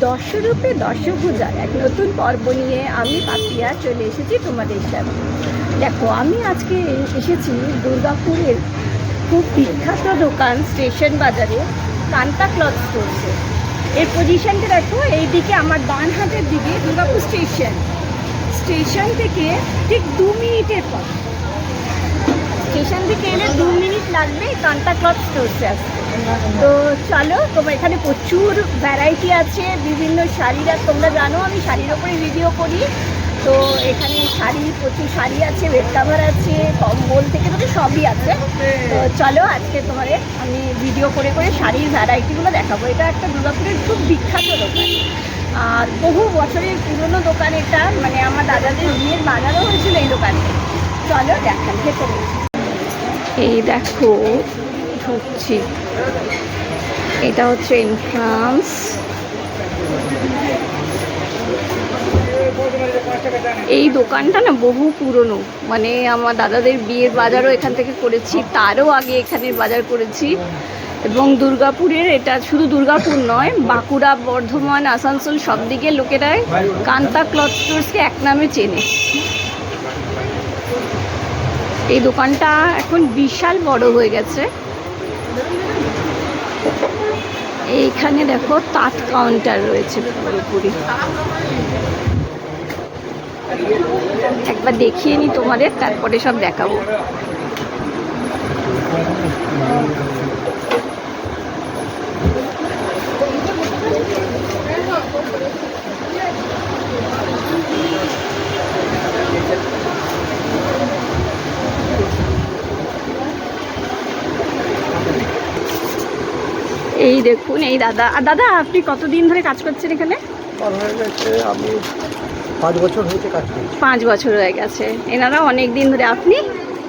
দশরূপে দশভুজার এক নতুন পর্ব নিয়ে আমি পাপিয়া চলে এসেছি তোমাদের সামনে। দেখো, আমি আজকে এসেছি দুর্গাপুরের খুব বিখ্যাত দোকান স্টেশন বাজারে কান্তা ক্লথ স্টোরসে। এর পজিশনটা দেখো, এইদিকে আমার ডান হাতের দিকে দুর্গাপুর স্টেশন থেকে ঠিক 2 মিনিটের পর। স্টেশন থেকে এলে 2 মিনিট লাগবে কান্তা ক্লথ স্টোরসে আসতে। তো চলো, তোমার এখানে প্রচুর ভ্যারাইটি আছে, বিভিন্ন শাড়িরা, তোমরা জানো আমি শাড়ির ওপরে ভিডিও করি। তো এখানে প্রচুর শাড়ি আছে, বেড কাভার আছে, কম্বল থেকে তো সবই আছে। তো চলো, আজকে তোমাদের আমি ভিডিও করে করে শাড়ির ভ্যারাইটিগুলো দেখাবো। এটা একটা দুর্গাপুরের খুব বিখ্যাত দোকান, আর বহু বছরের পুরনো দোকান এটা। মানে আমার দাদাদের বিয়ের বাজারও হয়েছিল এই দোকানে। চলো দেখান, ভেতরে এই দেখো ঢুকছি। এটা হচ্ছে এন্ট্রান্স। এই দোকানটা না বহু পুরনো, মানে আমার দাদাদের বিয়ের বাজারও এখান থেকে করেছি, তারও আগে এখানে বাজার করেছি। এবং দুর্গাপুরের, এটা শুধু দুর্গাপুর নয়, বাঁকুড়া, বর্ধমান, আসানসোল সব দিকে লোকেরাই কান্তা ক্লথ স্টোরসকে এক নামে চেনে। এই দোকানটা এখন বিশাল বড় হয়ে গেছে। এইখানে দেখো তাঁত কাউন্টার রয়েছে পুরোপুরি। একবার দেখিয়ে নি তোমাদের, তারপরে সব দেখাবো। এই দেখুন, এই দাদা। আর দাদা, আপনি কতদিন ধরে কাজ করছেন এখানে? আমি 5 বছর হয়েছে কাজ করছি। 5 বছর হয়ে গেছে। এনারা অনেক দিন ধরে। আপনি?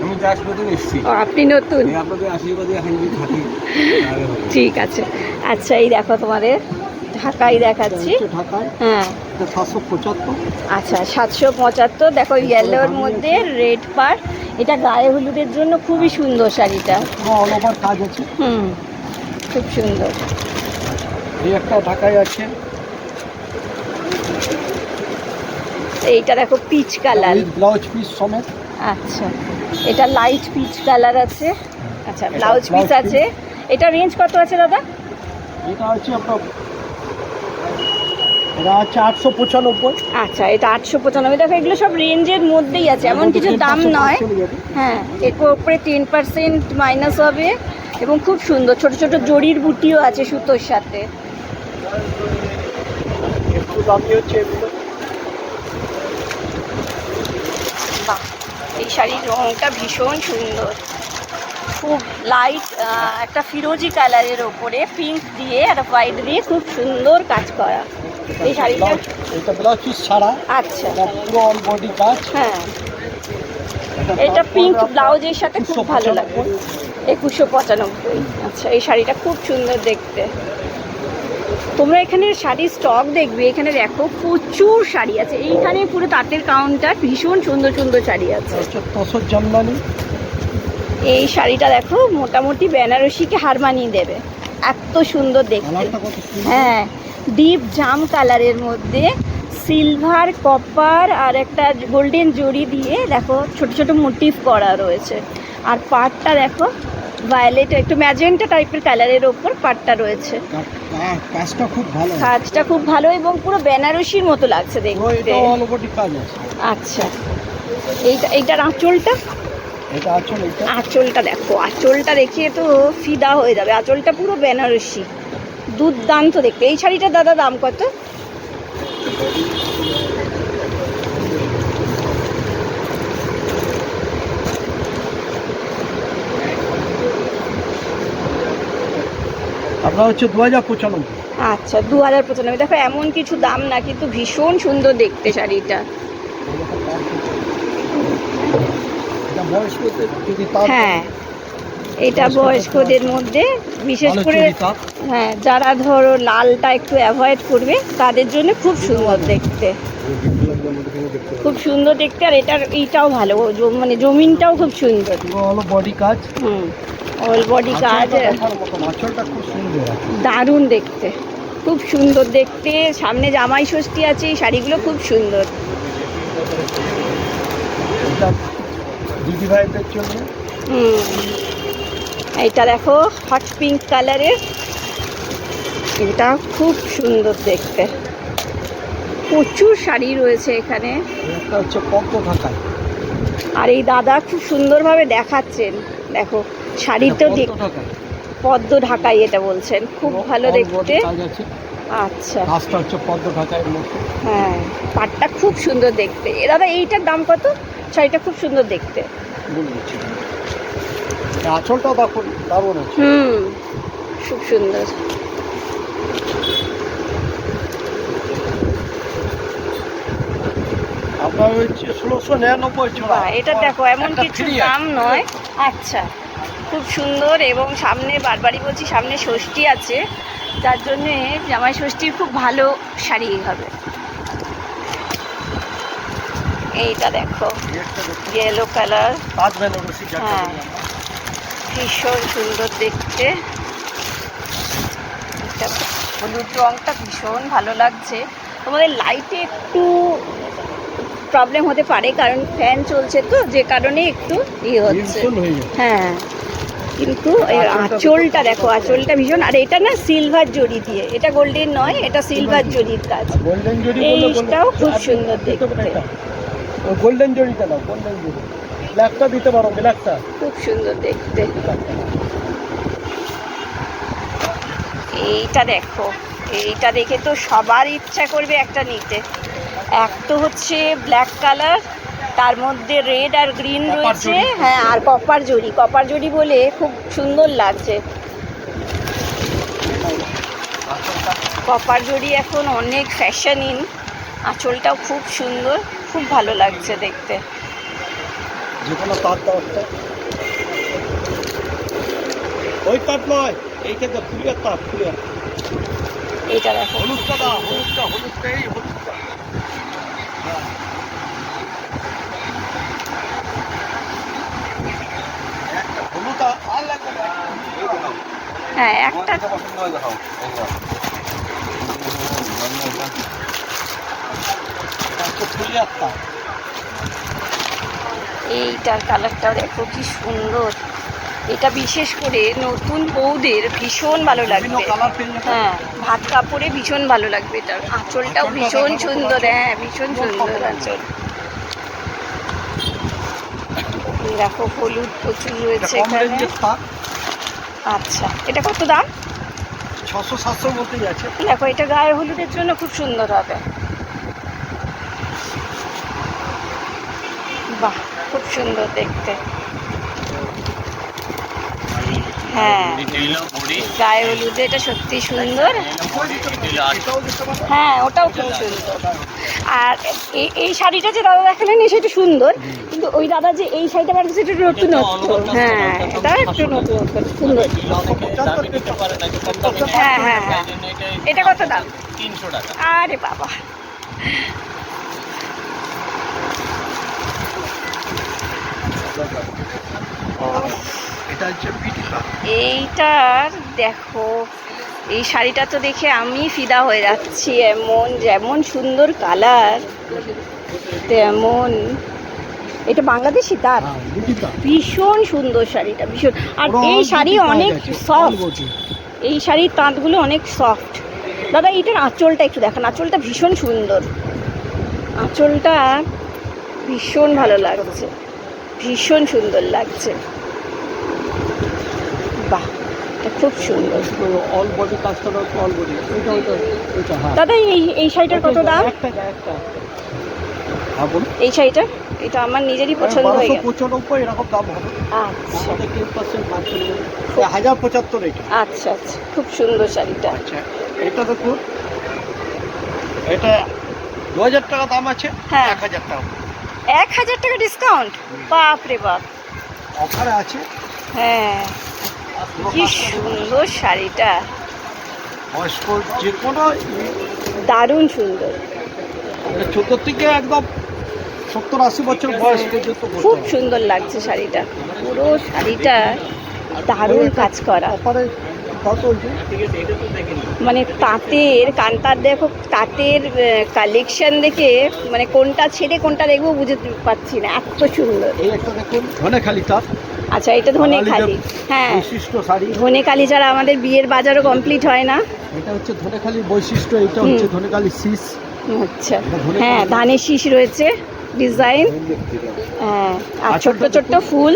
আমি জাস্ট নতুন এসেছি। আপনি নতুন? আপনাদের আশীর্বাদে এখন থাকি। ঠিক আছে। আচ্ছা, এই দেখো তোমাদের ঢাকাই দেখাচ্ছি। হ্যাঁ, 775। আচ্ছা 775। দেখো ইয়েলোর মধ্যে রেড পার। এটা গায়ে হলুদের জন্য খুবই সুন্দর শাড়িটা। অল ওভার কাজ আছে। খুব সুন্দর। এই একটা ঢাকায় আছে। এইটা দেখো পিচ কালার, ব্লাউজ পিস সমেত। আচ্ছা, এটা লাইট পিচ কালার আছে। আচ্ছা, ব্লাউজ পিস আছে। এটা রেঞ্জ কত আছে দাদা? এটা হচ্ছে আপনার, এটা হচ্ছে 895। আচ্ছা, এটা 895। দেখো, এগুলো সব রেঞ্জের মধ্যেই আছে, এমন কিছু দাম নয়। হ্যাঁ, এর উপরে 10% মাইনাস হবে। এবং খুব সুন্দর ছোট ছোট জরির বুটিও আছে সুতোর সাথে। একটু দামি হচ্ছে এগুলো। বাহ, এই শাড়ির রঙটা ভীষণ সুন্দর, খুব লাইট একটা ফিরোজি কালারের ওপরে পিঙ্ক দিয়ে আর হোয়াইট দিয়ে খুব সুন্দর কাজ করা এই শাড়িটা। এটা ব্লাউজ পিস ছাড়া। আচ্ছা, পুরো অল বডি কাজ। হ্যাঁ, এটা পিঙ্ক ব্লাউজের সাথে খুব ভালো লাগবে। 2195। আচ্ছা, এই শাড়িটা খুব সুন্দর দেখতে। তোমরা এখানে শাড়ির স্টক দেখবে, এখানে দেখো প্রচুর শাড়ি আছে। এইখানে পুরো তাঁতের কাউন্টার, ভীষণ সুন্দর সুন্দর শাড়ি আছে। তসর জামদানি। এই শাড়িটা দেখো, মোটামুটি বেনারসিকে হার মানিয়ে দেবে, এত সুন্দর দেখতে। হ্যাঁ, ডিপ জাম কালারের মধ্যে সিলভার, কপার আর একটা গোল্ডেন জরি দিয়ে দেখো ছোট ছোট মোটিভ করা রয়েছে। আর পাড়টা দেখো ভায়োলেট, একটু ম্যাজেন্টা টাইপের কালারের ওপর পাড়টা রয়েছে। কাজটা খুব ভালো, কাজটা খুব ভালো এবং পুরো বেনারসির মতো লাগছে দেখতে। আচ্ছা, এইটার আঁচলটা, আঁচলটা দেখো, আঁচলটা দেখিয়ে তো ফিদা হয়ে যাবে। আঁচলটা পুরো বেনারসি, দুর্দান্ত দেখতে। এই শাড়িটা দাদা দাম কত? আপনার হচ্ছে 2095। আচ্ছা, 2095। দেখো, এমন কিছু দাম না, কিন্তু ভীষণ সুন্দর দেখতে শাড়িটা। হ্যাঁ, এটা বয়স্কদের মধ্যে বিশেষ করে, হ্যাঁ, যারা ধরো লালটা একটু অ্যাভয়েড করবে তাদের জন্য খুব সুন্দর দেখতে, খুব সুন্দর দেখতে। আর এইটাও ভালো, মানে জমিনটাও খুব সুন্দর, অল বডি কাজ। অল বডি কাজ, দারুণ দেখতে। খুব সুন্দর দেখতে, সামনে জামাই ষষ্ঠী আছে, এই শাড়িগুলো খুব সুন্দর। এটা দিদি ভাইদের জন্য। এইটা দেখো হট পিঙ্ক কালারের, এটা খুব সুন্দর দেখতে। প্রচুর শাড়ি রয়েছে এখানে। একটা হচ্ছে পদ্ম ঢাকায়। আর এই দাদা খুব সুন্দরভাবে দেখাচ্ছেন, দেখো শাড়ি তো দেখ, পদ্ম ঢাকাই এটা বলছেন, খুব ভালো দেখতে। আচ্ছা, কাজটা হচ্ছে পদ্ম ঢাকাইয়ের মতো। হ্যাঁ, পাটটা খুব সুন্দর দেখতে। এ দাদা এইটার দাম কত? শাড়িটা খুব সুন্দর দেখতে। আঁচলটাও দেখুন, দারুণ আছে। খুব সুন্দর। আপনার হচ্ছে 1699 জোড়া। এটা দেখো এমন কিছু দাম নয়। আচ্ছা, খুব সুন্দর। এবং সামনে বারবারই বলছি, সামনে ষষ্ঠী আছে, যার জন্যে জামাই ষষ্ঠীর খুব ভালো শাড়ি হবে। এইটা দেখো ইয়েলো কালার, হ্যাঁ ভীষণ সুন্দর দেখতে। হলুদ রঙটা ভীষণ ভালো লাগছে। তোমাদের লাইটে একটু প্রবলেম হতে পারে, কারণ ফ্যান চলছে তো, যে কারণে একটু ইয়ে হচ্ছে। হ্যাঁ, কিন্তু আঁচলটা দেখো, আঁচলটা ভীষণ। আর এটা না সিলভার জড়ি দিয়ে, এটা গোল্ডেন নয়, এটা সিলভার জড়ির কাজ। এইটাও খুব সুন্দর দেখতে। গোল্ডেন জড়িটা দাও, গোল্ডেন জড়ি। ব্ল্যাকটা দিতে পারো, ব্ল্যাকটা খুব সুন্দর দেখতে। এইটা দেখো, এইটা দেখে তো সবার ইচ্ছা করবে একটা নিতে। এক তো হচ্ছে ব্ল্যাক কালার, তার মধ্যে রেড আর গ্রিন রয়েছে, হ্যাঁ, আর কপার জড়ি, কপার জড়ি বলে খুব সুন্দর লাগছে। কপার জড়ি এখন অনেক ফ্যাশন ইন। আঁচলটাও খুব সুন্দর, খুব ভালো লাগছে দেখতে। যেকোনো তার দাও একটা। ওই তার নয়, এইটা দাও, ফুলিয়ার তার, ফুলিয়ার। এইটা দেখো, হলুদটা দাও, হলুদটা, হলুদটা, এই হলুদটা। একটা হলুদ আর লাগবে না। হ্যাঁ একটা ফুলিয়ার তার। এইটার কালারটাও দেখো কি সুন্দর। এটা বিশেষ করে নতুন বউদের ভীষণ ভালো লাগবে। হ্যাঁ, ভাত কাপড়ে ভীষণ ভালো লাগবে। এটার আঁচলটাও ভীষণ সুন্দর, হ্যাঁ ভীষণ সুন্দর আঁচল। দেখো হলুদ প্রচুর রয়েছে এখানে। আচ্ছা, এটা কত দাম? 600-700 মতোই আছে। দেখো এটা গায়ে হলুদের জন্য খুব সুন্দর হবে। বাহ, খুব সুন্দর দেখতে। হ্যাঁ, গায়ে হলুদে এটা সত্যি সুন্দর। হ্যাঁ, ওটাও খুব সুন্দর। আর এই শাড়িটা যে দাদা দেখালেন, এই শাড়িটা সুন্দর, কিন্তু ওই দাদা যে এই শাড়িটা বার করছে, এটা নতুনত্ব। হ্যাঁ, এটা একটু নতুনত্ব, সুন্দর। হ্যাঁ হ্যাঁ হ্যাঁ, এটা কত দাম? 300 টাকা। আরে বাবা, এইটার দেখো, এই শাড়িটা তো দেখে আমি ফিদা হয়ে যাচ্ছি। এমন যেমন সুন্দর কালার, তেমন এটা বাংলাদেশি তাঁত, ভীষণ সুন্দর শাড়িটা, ভীষণ। আর এই শাড়ি অনেক সফট, এই শাড়ির তাঁতগুলো অনেক সফট। দাদা এইটার আঁচলটা একটু দেখান, আঁচলটা ভীষণ সুন্দর, আঁচলটা ভীষণ ভালো লাগছে, ভীষণ সুন্দর লাগছে। বাহ, এটা খুব সুন্দর। অল বডি কাজটা দাও, অল বডি। এটা ওইটা ওইটা। হ্যাঁ দাদা এই শাড়িটার কত দাম? একটা একটা। হ্যাঁ বলুন। এই শাড়িটা, এটা আমার নিজেরই পছন্দ হয়ে গেছে। 1295 এরকম দাম হবে। আচ্ছা, আমাদের 10% বাদ চলে যাবে। 1075 এটা। আচ্ছা আচ্ছা, খুব সুন্দর শাড়িটা। আচ্ছা, এটা দেখুন, এটা 2000 টাকা দাম আছে। হ্যাঁ, 1000 টাকা। 1000 টাকা ডিসকাউন্ট? বাপ রে বাপ, অফারে আছে। হ্যাঁ, কি সুন্দর শাড়িটা, বয়স্ক যে কোনো দারুণ সুন্দর। 14 থেকে একদম 70-80 বছর বয়স পর্যন্ত। খুব সুন্দর লাগছে শাড়িটা, পুরো শাড়িটা দারুণ কাজ করা। অফারে কত হয়েছে? মানে তাঁতের কান্তার দেখো, তাঁতের কালেকশন দেখে মানে কোনটা ছেড়ে কোনটা দেখবো বুঝতে পারছি না, এত সুন্দর। এই একটা দেখুন ধনেখালি তাঁত, আচ্ছা, এটা ধনেখালি। হ্যাঁ, বৈশিষ্ট্য শাড়ি। ধনেখালি ছাড়া আমাদের বিয়ের বাজারও কমপ্লিট হয় না। এটা হচ্ছে ধনেখালির বৈশিষ্ট্য, এটা হচ্ছে ধনেখালি শীষ। আচ্ছা, হ্যাঁ, ধানের শীষ রয়েছে ডিজাইন। হ্যাঁ, আর ছোট্ট ছোট্ট ফুল।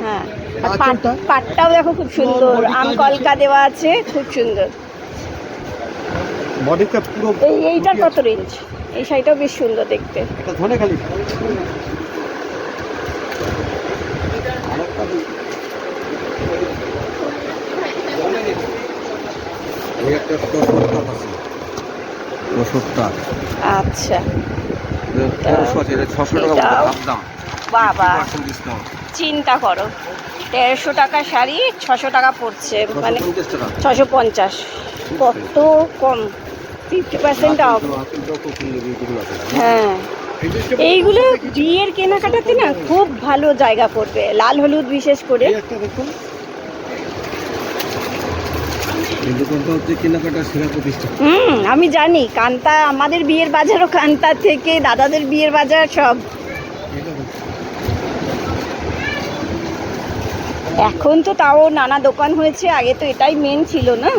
হ্যাঁ, আর পাটটাও দেখো খুব সুন্দর, আম কলকা দেওয়া আছে, খুব সুন্দর। বডিটা পুরো। এইটার কত রেঞ্জ? এই শাড়িটাও বেশ সুন্দর দেখতে। এটা ধনেখালি। আচ্ছা, 600 এটাও দাম। বাবা, 50% ডিসকাউন্ট। চিন্তা করো, 150 টাকা শাড়ি 600 টাকা পড়ছে, মানে 650 টাকা। 650, কত কম, 50% অফ। হ্যাঁ, এইগুলো বিয়ের কেনাকাটাতে না খুব ভালো জায়গা করবে, লাল হলুদ বিশেষ করে। এই একটা দেখুন, কিন্তু কোনটা হচ্ছে কেনাকাটা সেরা প্রতিষ্ঠান। আমি জানি, কান্তা আমাদের বিয়ের বাজারও কান্তা থেকে দাদাদের বিয়ের বাজার সব। এখন তো তাও নানা দোকান হয়েছে, আগে তো এটাই মেন ছিল না,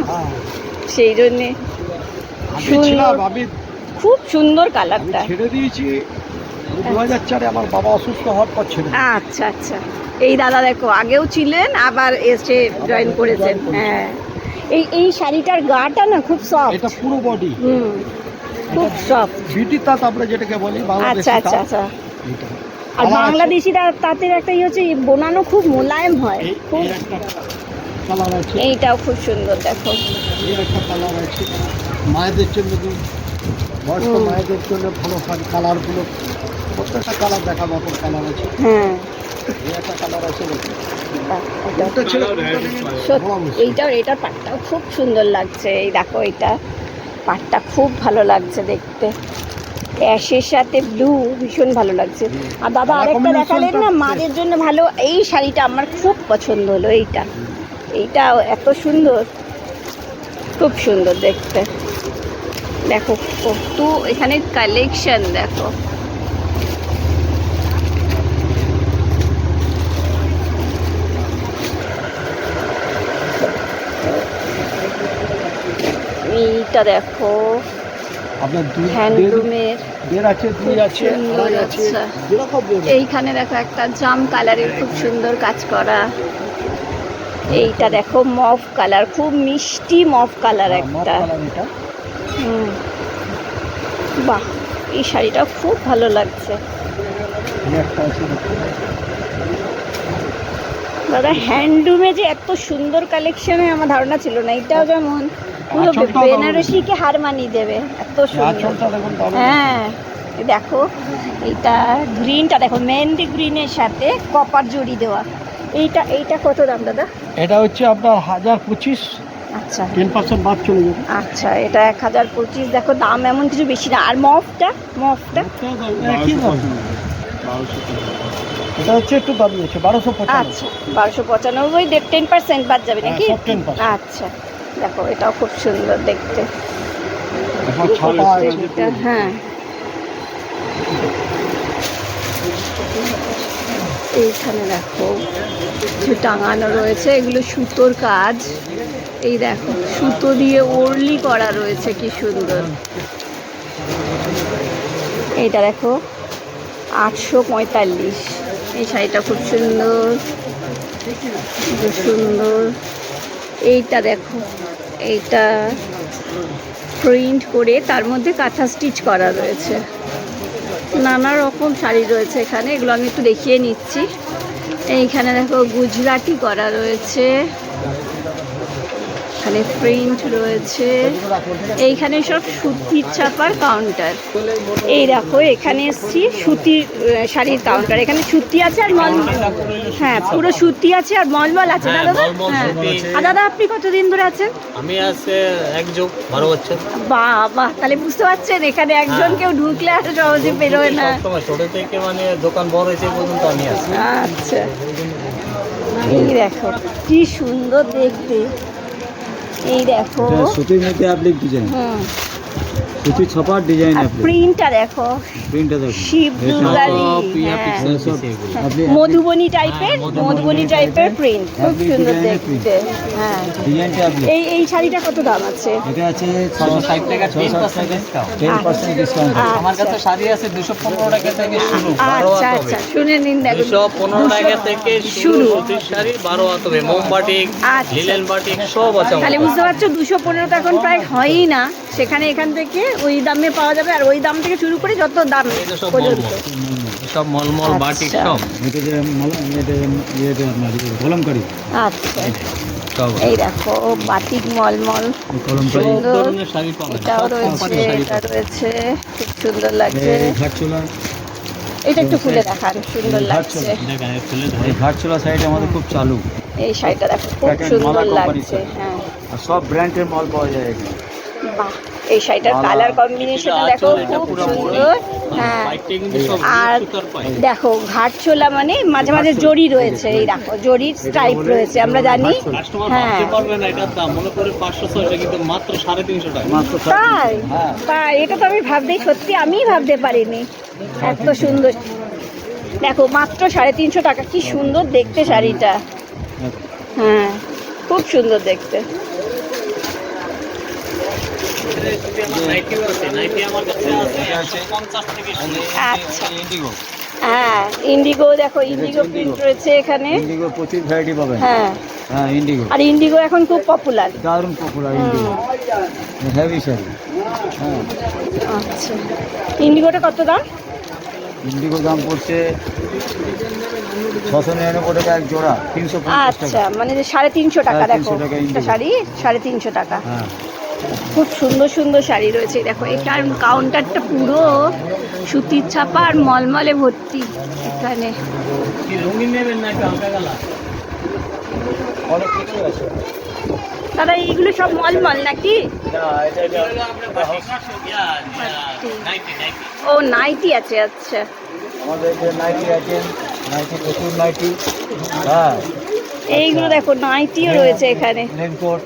সেই জন্যে সুন্দর, খুব সুন্দর কালারটা। ছেড়ে দিয়েছি 2004-এ, আমার বাবা অসুস্থ হওয়ার পর ছেড়ে। আচ্ছা আচ্ছা, এই দাদা দেখো আগেও ছিলেন, আবার এসে জয়েন করেছেন। হ্যাঁ, এই শাড়িটার গাটা না খুব সফট। এটা পুরো বডি, খুব সফট। বিটি তাঁত আমরা যেটাকে বলি বাংলাদেশি আচ্ছা আচ্ছা তাঁত। আচ্ছা, এইটা। আর বাংলাদেশি তাঁতের একটা হচ্ছে বোনানো খুব মোলায়েম হয় খুব। এই একটা কালার আছে, এইটাও খুব সুন্দর দেখো। এই একটা কালার আছে মায়েদের জন্য, বয়স্ক মায়েদের জন্য ভালো হয় কালারগুলো। প্রত্যেকটা কালার দেখা মতো কালার আছে। হ্যাঁ, এই একটা কালার আছে, এইটার পাটটাও খুব সুন্দর লাগছে। এই দেখো, এটা পাটটা খুব ভালো লাগছে দেখতে, অ্যাশের সাথে ব্লু ভীষণ ভালো লাগছে। আর দাদা আরেকটা দেখালেন না মাদের জন্য ভালো, এই শাড়িটা আমার খুব পছন্দ হলো। এইটা এত সুন্দর, খুব সুন্দর দেখতে। দেখো কত এখানে কালেকশন, দেখো। এইটা দেখো, আপনার হ্যান্ডলুমের আছে, দুই আছে, আড়াই আছে, যেরকম এইখানে দেখো একটা জাম কালারের খুব সুন্দর কাজ করা। এইটা দেখো মফ কালার, খুব মিষ্টি মফ কালার একটা। বাহ, এই শাড়িটা খুব ভালো লাগছে দাদা। হ্যান্ডলুমে যে এত সুন্দর কালেকশনে আমার ধারণা ছিল না। এটাও যেমন পুরো বেনারসিকে হার মানিয়ে দেবে, এত সুন্দর। হ্যাঁ, দেখো এইটা গ্রিনটা দেখো, মেহেন্দি গ্রিনের সাথে কপার জড়ি দেওয়া। এইটা কত দাম দাদা? এটা হচ্ছে আপনার 1025। আচ্ছা, 10% বাদ চলে যাবে। আচ্ছা, এটা 1025। দেখো দাম এমন কিছু বেশি না। আর মফটা একই দাম, এটা হচ্ছে একটু দামি আছে, 1295। আচ্ছা, 1295, 10% বাদ যাবে নাকি? সব 10%। আচ্ছা, দেখো এটাও খুব সুন্দর দেখতে। হ্যাঁ, এইখানে দেখো কিছু টাঙানো রয়েছে, এগুলো সুতোর কাজ। এই দেখো সুতো দিয়ে ওরলি করা রয়েছে, কি সুন্দর। এইটা দেখো 845, এই শাড়িটা খুব সুন্দর, খুব সুন্দর। এইটা দেখো, এইটা প্রিন্ট করে তার মধ্যে কাঁথা স্টিচ করা রয়েছে। নানা রকম শাড়ি রয়েছে এখানে, এগুলো আমি একটু দেখিয়ে নিচ্ছি। এইখানে দেখো গুজরাটি করা রয়েছে, এখানে প্রিন্ট রয়েছে। এইখানে সব সুতির ছাপার কাউন্টার। এই দেখো এখানে এসছি সুতির শাড়ির কাউন্টার। এখানে সুতি আছে আর মল, হ্যাঁ পুরো সুতি আছে আর মলমল আছে না দাদা? হ্যাঁ। আর দাদা আপনি কতদিন ধরে আছেন? আমি আছে 1 যুগ 12 বছর। বাবা, তাহলে বুঝতে পারছেন এখানে একজন কেউ ঢুকলে আর সহজে বেরোয় না। সবসময় ছোট থেকে মানে দোকান বড় হয়েছে পর্যন্ত আমি আছি। আচ্ছা, এই দেখো কি সুন্দর দেখতে। এই দেখো এটা সুতির মধ্যে অ্যাপ্লিক ডিজাইন, হুম সুতির ছাপার ডিজাইন আর অ্যাপ্লিক। প্রিন্টটা দেখো প্রিন্টটা দেখুন, শিব দুর্গালি, হ্যাঁ। মধুবনী টাইপের, মধুবনী টাইপের প্রিন্ট, খুব সুন্দর দেখতে। হ্যাঁ, ডিজাইনটা অ্যাপ্লিক। এই শাড়িটা কত দাম আছে? এটা আছে 60 টাকা 10% ডিসকাউন্ট। 10% ডিসকাউন্ট। আমার কাছে শাড়ি আছে 215 টাকা থেকে শুরু, 12 আচ্ছা হাত আচ্ছা, হবে। শুনে নিন, দেখুন 215 টাকা থেকে শুরু সুতির শাড়ি, 12 হাত হবে। মোমবাটিক, আচ্ছা। লিলেন বাটিক সব আছে আমার তাহলে কাছে। বুঝতে পারছো 215 তো এখন প্রায় হয়ই না, সেখানে এখান থেকে ওই দামে পাওয়া যাবে, আর ওই দাম থেকে শুরু করে যত দাম এটা সব পর্যন্ত। সব মলমল বাটিক আচ্ছা। সব এটা যে এটা আপনার কলমকারি, আচ্ছা, সব এই দেখো বাটিক মলমল, কলমকারি। সব সুন্দর। ধরনের শাড়ি পাবেন, এটাও সব রয়েছে, কোম্পানির শাড়ি এটা পাবেন। রয়েছে, খুব সুন্দর লাগছে। এই ঘাটচোলা, এটা একটু খুলে দেখান, সুন্দর লাগছে। দেখায় খুলে এই ধরে। ঘাটচোলা সাইড আমাদের খুব চালু, এই শাড়িটা দেখো, খুব Pattern সুন্দর মালা company লাগছে। শাড়ি। হ্যাঁ, আর সব ব্র্যান্ডের মাল পাওয়া যায় এখানে। বাহ, এই শাড়িটার মালা। কালার কম্বিনেশনটা দেখো, এটা খুব পুরো সুন্দর। হ্যাঁ, পাইপটা কিন্তু সব আর সুতার পাই। দেখো ঘাটচোলা মানে মাঝে মাঝে জড়ি রয়েছে, এই দেখো জরির টাইপ রয়েছে, আমরা জানি। কাস্টমার হ্যাঁ, ভাবতে পারবে না এটার দাম, মনে করে 500-600, কিন্তু মাত্র 350 টাকা। মাত্র তাই হ্যাঁ। তাই, এটা তো আমি ভাবতেই, সত্যি আমি ভাবতে পারিনি এত সুন্দর। দেখো মাত্র 350 টাকা, কি সুন্দর দেখতে শাড়িটা। হ্যাঁ, খুব সুন্দর দেখতে। যদি আমার নাইটিও আছে, নাইটি আমার কাছে আছে 150 থেকে শুরু। আচ্ছা, ইন্ডিগো, হ্যাঁ ইন্ডিগো, দেখো ইন্ডিগো প্রিন্ট রয়েছে এখানে। ইন্ডিগো প্রচুর ভ্যারাইটি পাবেন। হ্যাঁ, হ্যাঁ ইন্ডিগো আর ইন্ডিগো এখন খুব পপুলার। দারুণ পপুলার ইন্ডিগো, হেভি শাড়ি। হ্যাঁ আচ্ছা, ইন্ডিগোটা কত দাম? ইন্ডিগো দাম পড়ছে 699 টাকা এক জোড়া, 350 আচ্ছা, টাকা। মানে যে 350 টাকা, 350 দেখো টাকা একটা ইন্ডিগো। শাড়ি 350 টাকা। হ্যাঁ খুব সুন্দর সুন্দর শাড়ি রয়েছে, দেখো এটার কাউন্টারটা পুরো সুতির ছাপা আর মলমলে ভর্তি এখানে। কি রঙিন নেবেন না একটু হালকা কালার? অনেক কিছু আছে। দাদা এইগুলো সব মলমল নাকি? না এটা নাইটি, নাইটি। ও নাইটি আছে, আচ্ছা। আমাদের যে নাইটি আছে, নাইটি প্রচুর নাইটি। হ্যাঁ এইগুলো দেখো নাইটিও রয়েছে এখানে। রেনকোট,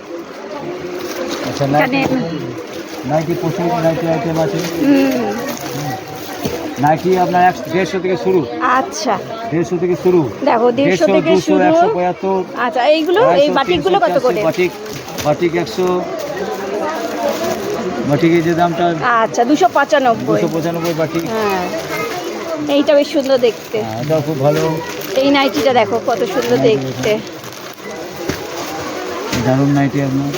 আচ্ছা এখানে নাইটি প্রচুর নাইটি আইটেম আছে। হুম, নাইটি আপনার 150 থেকে শুরু, আচ্ছা 150 থেকে শুরু, দেখো 150 থেকে 200, শুরু। 175, আচ্ছা, এইগুলো এই 250, বাটিকগুলো কত 380, করে? বাটিক 100, বাটিকের যে দামটা আচ্ছা 295। 295 বাটিক। হ্যাঁ, এইটা বেশ সুন্দর দেখতে। হ্যাঁ, এটাও খুব ভালো, এই নাইটিটা দেখো কত সুন্দর দেখতে। দারুণ নাইটি আপনার।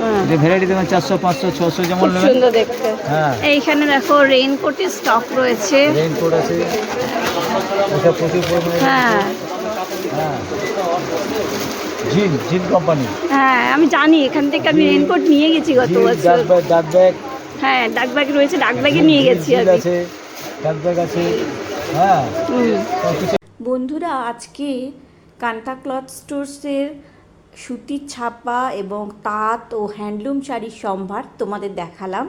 হ্যাঁ, এটা ভ্যারাইটি দেবেন 400, 500, 600 যেমন খুব নেবেন। সুন্দর দেখতে। হ্যাঁ এইখানে দেখো রেইনকোটের স্টক রয়েছে। রেইনকোট আছে, এটা প্রচুর পরিমাণে। হ্যাঁ হ্যাঁ জিন, জিন কোম্পানি, হ্যাঁ, আমি জানি, এখান থেকে আমি রেইনকোট নিয়ে গেছি গত জিন, বছর। ডাক ব্যাগ, হ্যাঁ, ডাক ব্যাগ রয়েছে, ডাক ব্যাগে নিয়ে গেছি জিন আমি। আছে, ডাক ব্যাগ আছে। হ্যাঁ হুম। সব কিছু। বন্ধুরা, আজকে কান্তা ক্লথ স্টোর্সের সুতির ছাপা এবং তাঁত ও হ্যান্ডলুম শাড়ির সম্ভার তোমাদের দেখালাম।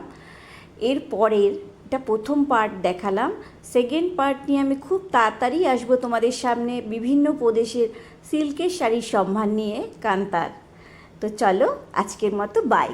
এর পরের এটা প্রথম পার্ট দেখালাম, সেকেন্ড পার্ট নিয়ে আমি খুব তাড়াতাড়ি আসবো তোমাদের সামনে বিভিন্ন প্রদেশের সিল্কের শাড়ির সম্ভার নিয়ে কান্তার। তো চলো আজকের মতো বাই।